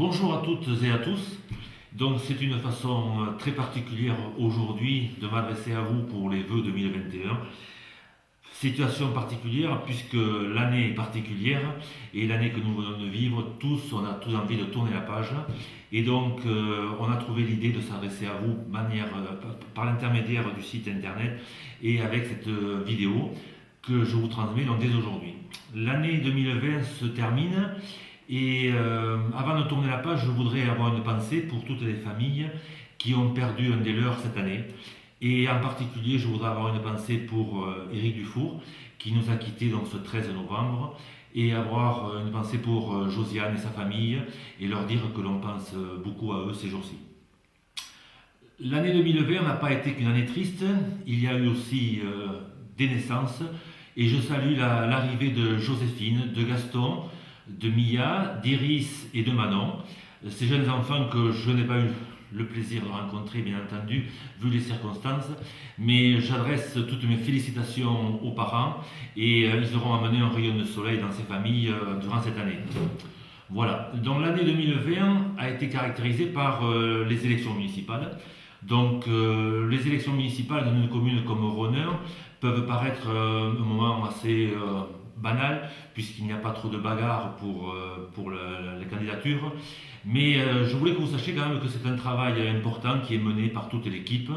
Bonjour à toutes et à tous. Donc c'est une façon très particulière aujourd'hui de m'adresser à vous pour les vœux 2021. Situation particulière puisque l'année est particulière et l'année que nous venons de vivre, on a tous envie de tourner la page. Et donc on a trouvé l'idée de s'adresser à vous par l'intermédiaire du site internet et avec cette vidéo que je vous transmets donc dès aujourd'hui. L'année 2020 se termine. Et avant de tourner la page, je voudrais avoir une pensée pour toutes les familles qui ont perdu un des leurs cette année. Et en particulier, je voudrais avoir une pensée pour Éric Dufour, qui nous a quittés donc ce 13 novembre, et avoir une pensée pour Josiane et sa famille, et leur dire que l'on pense beaucoup à eux ces jours-ci. L'année 2020 n'a pas été qu'une année triste, il y a eu aussi des naissances, et je salue l'arrivée de Joséphine, de Gaston, de Mia, d'Iris et de Manon, ces jeunes enfants que je n'ai pas eu le plaisir de rencontrer, bien entendu, vu les circonstances, mais j'adresse toutes mes félicitations aux parents et ils auront amené un rayon de soleil dans ces familles durant cette année. Voilà, donc l'année 2020 a été caractérisée par les élections municipales. Donc les élections municipales dans une commune comme Rhôneur peuvent paraître un moment assez banal, puisqu'il n'y a pas trop de bagarres pour les candidatures. Mais je voulais que vous sachiez quand même que c'est un travail important qui est mené par toute l'équipe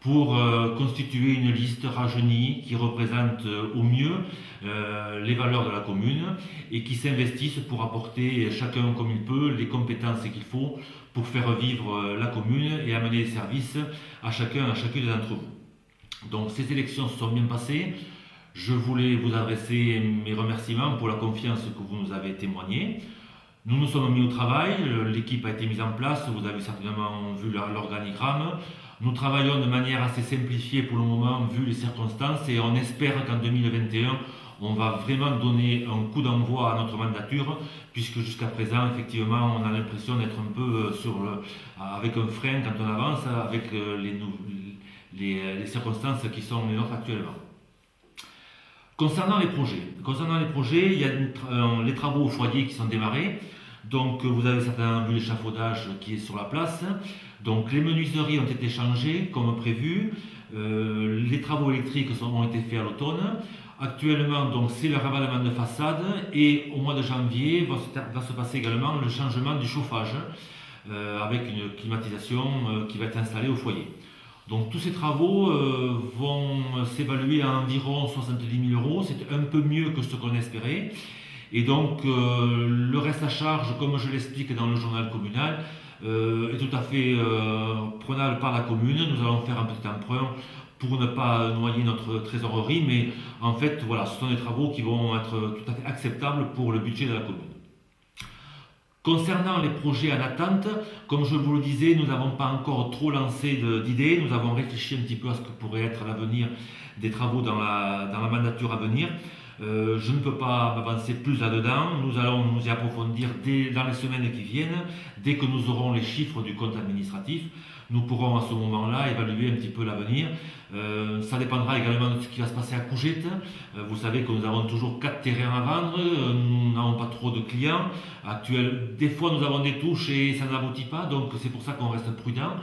pour constituer une liste rajeunie qui représente au mieux les valeurs de la commune et qui s'investissent pour apporter chacun comme il peut les compétences qu'il faut pour faire vivre la commune et amener des services à chacune d'entre vous. Donc ces élections se sont bien passées. Je voulais vous adresser mes remerciements pour la confiance que vous nous avez témoignée. Nous nous sommes mis au travail, l'équipe a été mise en place, vous avez certainement vu l'organigramme. Nous travaillons de manière assez simplifiée pour le moment, vu les circonstances, et on espère qu'en 2021, on va vraiment donner un coup d'envoi à notre mandature, puisque jusqu'à présent, effectivement, on a l'impression d'être un peu avec un frein quand on avance, avec les circonstances qui sont les nôtres actuellement. Concernant les projets, il y a les travaux au foyer qui sont démarrés. Donc vous avez certainement vu l'échafaudage qui est sur la place. Donc les menuiseries ont été changées comme prévu. Les travaux électriques ont été faits à l'automne. Actuellement, donc c'est le ravalement de façade et au mois de janvier va se passer également le changement du chauffage avec une climatisation qui va être installée au foyer. Donc tous ces travaux vont s'évaluer à environ 70 000 euros, c'est un peu mieux que ce qu'on espérait. Et donc le reste à charge, comme je l'explique dans le journal communal, est tout à fait prenable par la commune. Nous allons faire un petit emprunt pour ne pas noyer notre trésorerie, mais en fait voilà, ce sont des travaux qui vont être tout à fait acceptables pour le budget de la commune. Concernant les projets en attente, comme je vous le disais, nous n'avons pas encore trop lancé d'idées, nous avons réfléchi un petit peu à ce que pourrait être l'avenir des travaux dans la mandature à venir. Je ne peux pas m'avancer plus là-dedans, nous allons nous y approfondir dans les semaines qui viennent, dès que nous aurons les chiffres du compte administratif. Nous pourrons à ce moment-là évaluer un petit peu l'avenir. Ça dépendra également de ce qui va se passer à Cougette. Vous savez que nous avons toujours 4 terrains à vendre, nous n'avons pas trop de clients. Des fois nous avons des touches et ça n'aboutit pas, donc c'est pour ça qu'on reste prudent.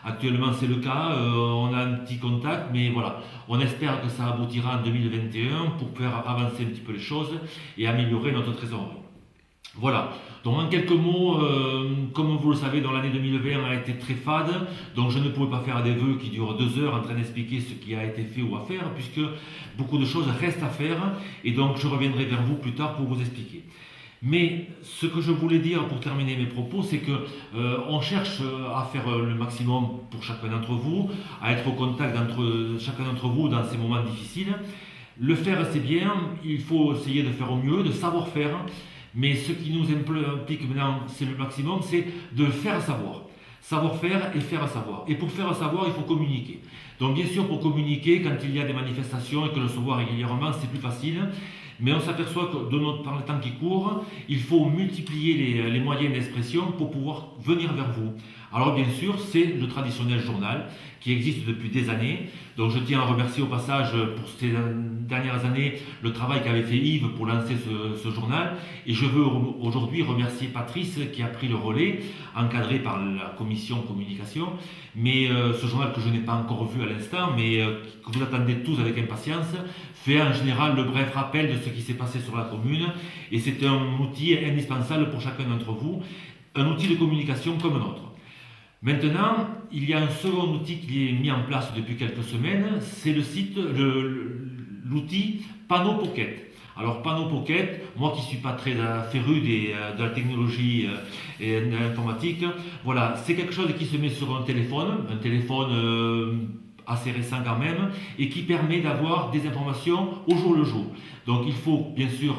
Actuellement c'est le cas, on a un petit contact, mais voilà, on espère que ça aboutira en 2021 pour faire avancer un petit peu les choses et améliorer notre trésorerie. Voilà, donc en quelques mots, comme vous le savez, dans l'année 2020 a été très fade, donc je ne pouvais pas faire des vœux qui durent 2 heures en train d'expliquer ce qui a été fait ou à faire, puisque beaucoup de choses restent à faire, et donc je reviendrai vers vous plus tard pour vous expliquer. Mais ce que je voulais dire pour terminer mes propos, c'est que on cherche à faire le maximum pour chacun d'entre vous, à être au contact d'entre chacun d'entre vous dans ces moments difficiles. Le faire, c'est bien, il faut essayer de faire au mieux, de savoir faire. Mais ce qui nous implique maintenant, c'est le maximum, c'est de faire savoir. Savoir-faire et faire savoir. Et pour faire savoir, il faut communiquer. Donc bien sûr, pour communiquer, quand il y a des manifestations et que l'on se voit régulièrement, c'est plus facile. Mais on s'aperçoit que par le temps qui court, il faut multiplier les moyens d'expression pour pouvoir venir vers vous. Alors bien sûr, c'est le traditionnel journal qui existe depuis des années. Donc je tiens à remercier au passage pour ces dernières années le travail qu'avait fait Yves pour lancer ce journal. Et je veux aujourd'hui remercier Patrice qui a pris le relais, encadré par la commission communication. Mais ce journal que je n'ai pas encore vu à l'instant, mais que vous attendez tous avec impatience, fait en général le bref rappel de ce qui s'est passé sur la commune. Et c'est un outil indispensable pour chacun d'entre vous, un outil de communication comme un autre. Maintenant, il y a un second outil qui est mis en place depuis quelques semaines, c'est le site, l'outil Panneau Pocket. Alors Panneau Pocket, moi qui ne suis pas très féru de la technologie et de l'informatique, voilà, c'est quelque chose qui se met sur un téléphone assez récent quand même, et qui permet d'avoir des informations au jour le jour. Donc il faut bien sûr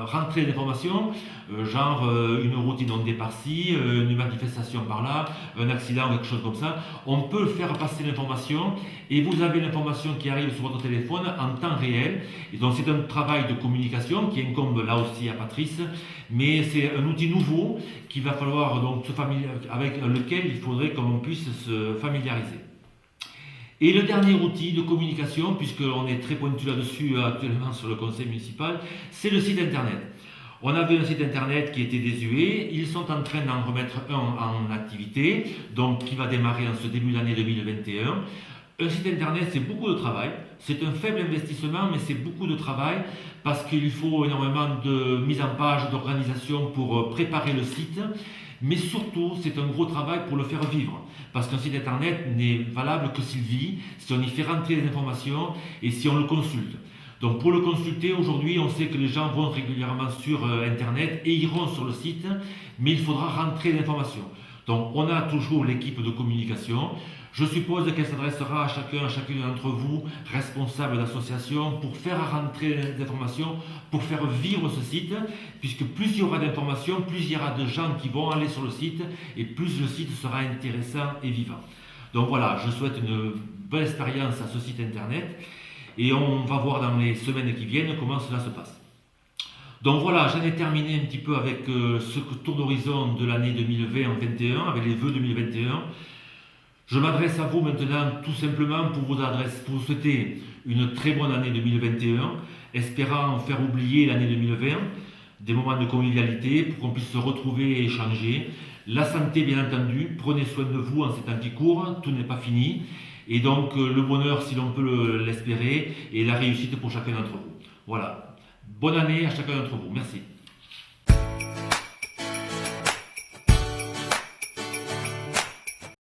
rentrer l'information, genre une route inondée par-ci, une manifestation par-là, un accident ou quelque chose comme ça. On peut faire passer l'information et vous avez l'information qui arrive sur votre téléphone en temps réel. Et donc c'est un travail de communication qui incombe là aussi à Patrice, mais c'est un outil nouveau qu'il va falloir donc avec lequel il faudrait que l'on puisse se familiariser. Et le dernier outil de communication, puisqu'on est très pointu là-dessus actuellement sur le conseil municipal, c'est le site internet. On avait un site internet qui était désuet, ils sont en train d'en remettre un en activité, donc qui va démarrer en ce début d'année 2021. Un site internet, c'est beaucoup de travail, c'est un faible investissement, mais c'est beaucoup de travail parce qu'il faut énormément de mise en page, d'organisation pour préparer le site. Mais surtout, c'est un gros travail pour le faire vivre. Parce qu'un site internet n'est valable que s'il vit, si on y fait rentrer des informations et si on le consulte. Donc pour le consulter, aujourd'hui, on sait que les gens vont régulièrement sur internet et iront sur le site, mais il faudra rentrer l'information. Donc on a toujours l'équipe de communication. Je suppose qu'elle s'adressera à chacune d'entre vous, responsables d'association, pour faire rentrer des informations, pour faire vivre ce site, puisque plus il y aura d'informations, plus il y aura de gens qui vont aller sur le site, et plus le site sera intéressant et vivant. Donc voilà, je souhaite une bonne expérience à ce site internet, et on va voir dans les semaines qui viennent comment cela se passe. Donc voilà, j'en ai terminé un petit peu avec ce tour d'horizon de l'année 2020-2021, avec les vœux 2021. Je m'adresse à vous maintenant tout simplement pour vous souhaiter une très bonne année 2021, espérant faire oublier l'année 2020, des moments de convivialité pour qu'on puisse se retrouver et échanger. La santé bien entendu, prenez soin de vous en ces temps qui courent, tout n'est pas fini. Et donc le bonheur si l'on peut l'espérer et la réussite pour chacun d'entre vous. Voilà, bonne année à chacun d'entre vous, merci.